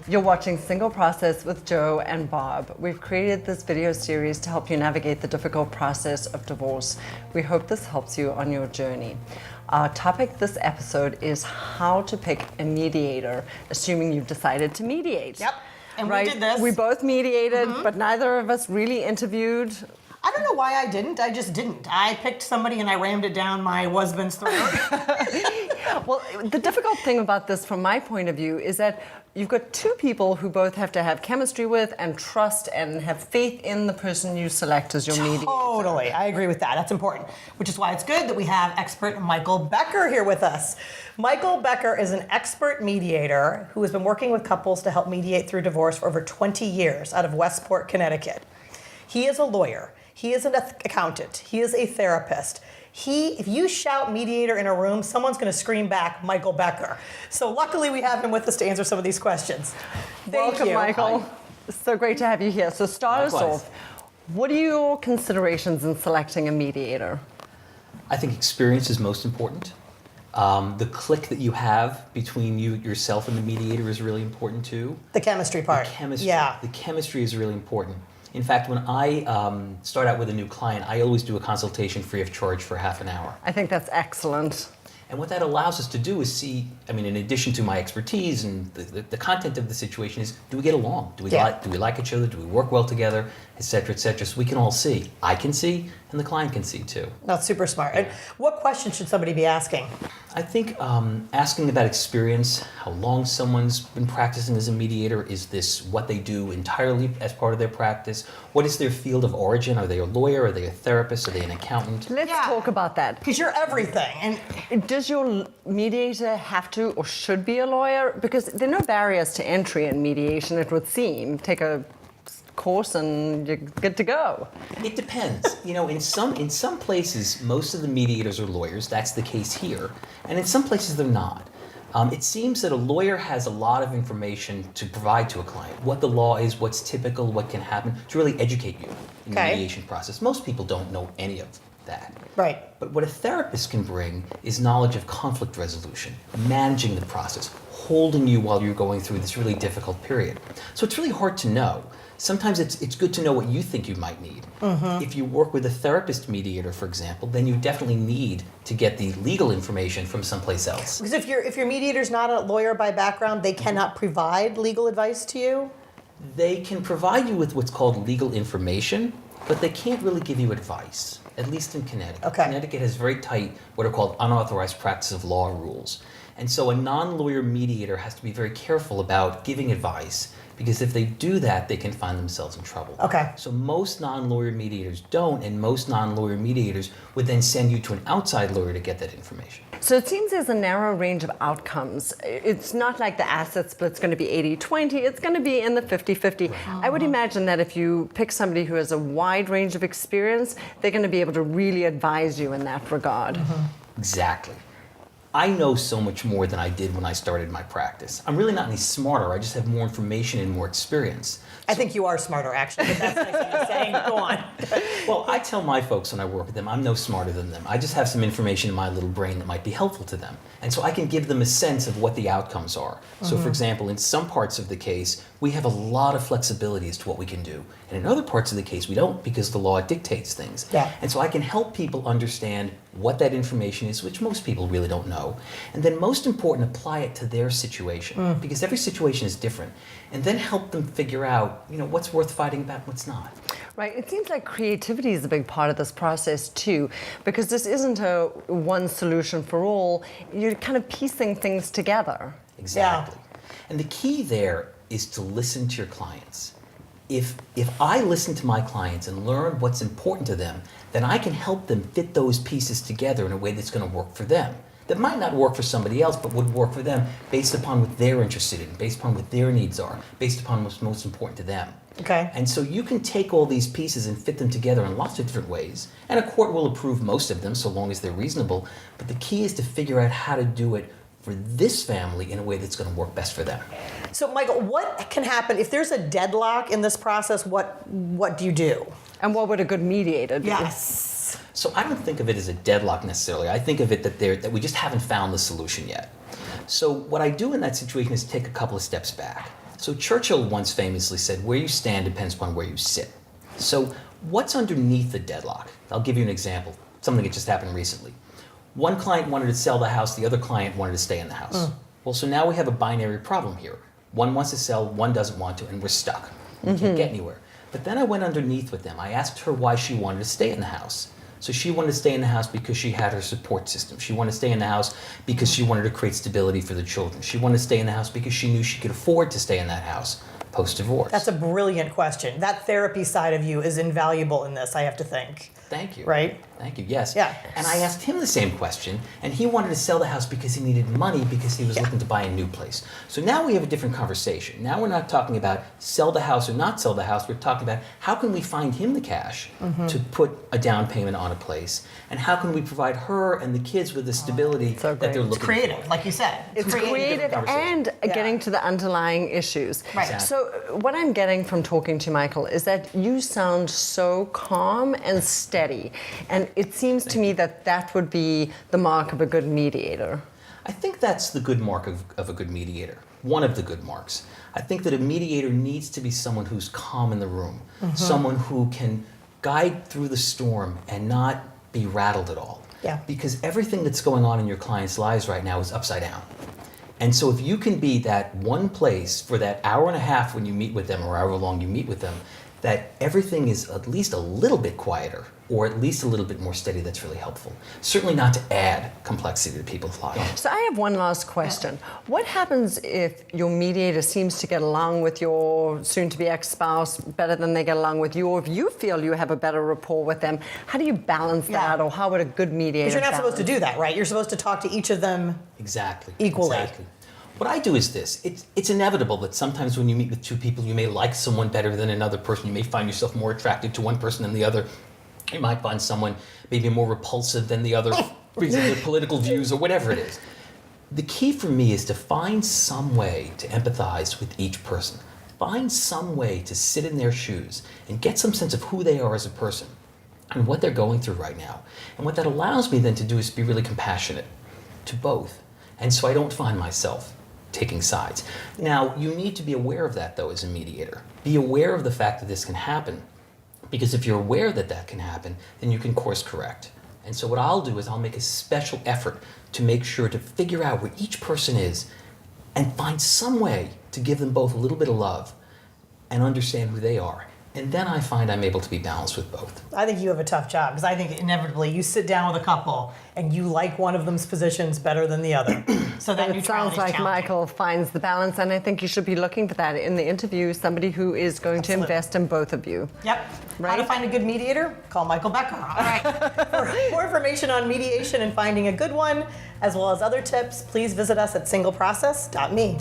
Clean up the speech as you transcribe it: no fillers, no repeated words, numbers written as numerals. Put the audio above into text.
You're watching Single Process with Joe and Bob. We've created this video series to help you navigate the difficult process of divorce. We hope this helps you on your journey. Our topic this episode is how to pick a mediator, assuming you've decided to mediate. Yep, and right? we did this. We both mediated, but neither of us really interviewed. I don't know why I didn't. I just didn't. I picked somebody and I rammed it down my husband's throat. Well, the difficult thing about this from my point of view is that you've got two people who both have to have chemistry with and trust and have faith in the person you select as your mediator. Totally. I agree with that. That's important. Which is why it's good that we have expert Michael Becker here with us. Michael Becker is an expert mediator who has been working with couples to help mediate through divorce for over 20 years out of Westport, Connecticut. He is a lawyer. He is an accountant. He is a therapist. If you shout mediator in a room, someone's going to scream back Michael Becker. So luckily we have him with us to answer some of these questions. Welcome, Michael. So great to have you here. So start us off. What are your considerations in selecting a mediator? I think experience is most important. The click that you have between yourself and the mediator is really important too. The chemistry part. The chemistry. Yeah. The chemistry is really important. In fact, when I start out with a new client, I always do a consultation free of charge for half an hour. I think that's excellent. And what that allows us to do is see, in addition to my expertise and the content of the situation is, do we get along? Do we like each other? Do we work well together? Et cetera, so we can all see. I can see, and the client can see too. That's super smart. And what questions should somebody be asking? I think asking about experience, how long someone's been practicing as a mediator, is this what they do entirely as part of their practice? What is their field of origin? Are they a lawyer? Are they a therapist? Are they an accountant? Let's talk about that. Because you're everything. And does your mediator have to or should be a lawyer? Because there are no barriers to entry in mediation, it would seem. Take a course and you're good to go. It depends. In some places, most of the mediators are lawyers. That's the case here. And in some places, they're not. It seems that a lawyer has a lot of information to provide to a client. What the law is, what's typical, what can happen, to really educate you in the mediation process. Most people don't know any of that. Right. But what a therapist can bring is knowledge of conflict resolution, managing the process, holding you while you're going through this really difficult period. So it's really hard to know. Sometimes it's good to know what you think you might need. If you work with a therapist mediator, for example, then you definitely need to get the legal information from someplace else. Because if your mediator's not a lawyer by background, they cannot provide legal advice to you? They can provide you with what's called legal information, but they can't really give you advice, at least in Connecticut. Okay. Connecticut has very tight, what are called unauthorized practice of law rules. And so a non-lawyer mediator has to be very careful about giving advice, because if they do that, they can find themselves in trouble. Okay. So most non-lawyer mediators don't, and most non-lawyer mediators would then send you to an outside lawyer to get that information. So it seems there's a narrow range of outcomes. It's not like the asset split's going to be 80-20, it's going to be in the 50-50. I would imagine that if you pick somebody who has a wide range of experience, they're going to be able to really advise you in that regard. Exactly. I know so much more than I did when I started my practice. I'm really not any smarter, I just have more information and more experience. I think you are smarter, actually, but that's nice of you saying. Go on. Well, I tell my folks when I work with them, I'm no smarter than them. I just have some information in my little brain that might be helpful to them. And so I can give them a sense of what the outcomes are. So for example, in some parts of the case, we have a lot of flexibility as to what we can do. And in other parts of the case, we don't, because the law dictates things. Yeah. And so I can help people understand what that information is, which most people really don't know. And then most important, apply it to their situation, because every situation is different. And then help them figure out, what's worth fighting about and what's not. Right. It seems like creativity is a big part of this process too, because this isn't a one solution for all. You're kind of piecing things together. Exactly. Yeah. And the key there is to listen to your clients. If I listen to my clients and learn what's important to them, then I can help them fit those pieces together in a way that's going to work for them. That might not work for somebody else, but would work for them based upon what they're interested in, based upon what their needs are, based upon what's most important to them. Okay. And so you can take all these pieces and fit them together in lots of different ways. And a court will approve most of them, so long as they're reasonable. But the key is to figure out how to do it for this family in a way that's going to work best for them. So, Michael, what can happen if there's a deadlock in this process? What do you do? And what would a good mediator do? Yes. So I don't think of it as a deadlock necessarily. I think of it that we just haven't found the solution yet. So what I do in that situation is take a couple of steps back. So Churchill once famously said, where you stand depends upon where you sit. So what's underneath the deadlock? I'll give you an example, something that just happened recently. One client wanted to sell the house, the other client wanted to stay in the house. Well, so now we have a binary problem here. One wants to sell, one doesn't want to, and we're stuck. We can't get anywhere. But then I went underneath with them. I asked her why she wanted to stay in the house. So she wanted to stay in the house because she had her support system. She wanted to stay in the house because she wanted to create stability for the children. She wanted to stay in the house because she knew she could afford to stay in that house post-divorce. That's a brilliant question. That therapy side of you is invaluable in this, I have to think. Thank you. Right? Thank you, yes. Yeah. And I asked him the same question, and he wanted to sell the house because he needed money because he was looking to buy a new place. So now we have a different conversation. Now we're not talking about sell the house or not sell the house. We're talking about how can we find him the cash to put a down payment on a place, and how can we provide her and the kids with the stability that they're looking It's creative, for. like you said. It's creative and getting to the underlying issues. Right. Exactly. So what I'm getting from talking to Michael is that you sound so calm and steady. And it seems to me that that would be the mark of a good mediator. I think that's the good mark of a good mediator. One of the good marks. I think that a mediator needs to be someone who's calm in the room, someone who can guide through the storm and not be rattled at all. Yeah. Because everything that's going on in your clients' lives right now is upside down. And so if you can be that one place for that hour and a half when you meet with them or however long you meet with them, that everything is at least a little bit quieter or at least a little bit more steady, that's really helpful. Certainly not to add complexity to people's lives. So I have one last question. What happens if your mediator seems to get along with your soon-to-be ex-spouse better than they get along with you, or if you feel you have a better rapport with them? How do you balance that, or how would a good mediator Because you're not supposed to balance? do that, right? You're supposed to talk to each of them Exactly. equally. Exactly. What I do is this. It's inevitable that sometimes when you meet with two people, you may like someone better than another person. You may find yourself more attracted to one person than the other. You might find someone maybe more repulsive than the other because of their political views or whatever it is. The key for me is to find some way to empathize with each person. Find some way to sit in their shoes and get some sense of who they are as a person and what they're going through right now. And what that allows me then to do is be really compassionate to both. And so I don't find myself taking sides. Now, you need to be aware of that, though, as a mediator. Be aware of the fact that this can happen, because if you're aware that that can happen, then you can course correct. And so what I'll do is I'll make a special effort to make sure to figure out where each person is and find some way to give them both a little bit of love and understand who they are. And then I find I'm able to be balanced with both. I think you have a tough job because I think inevitably you sit down with a couple and you like one of them's positions better than the other. So that It sounds like Michael finds the balance, and I think you should be looking for that in the interview, somebody who is going to invest in both of you. Yep. Right? How to find a good mediator? Call Michael Becker. All right. For more information on mediation and finding a good one, as well as other tips, please visit us at singleprocess.me.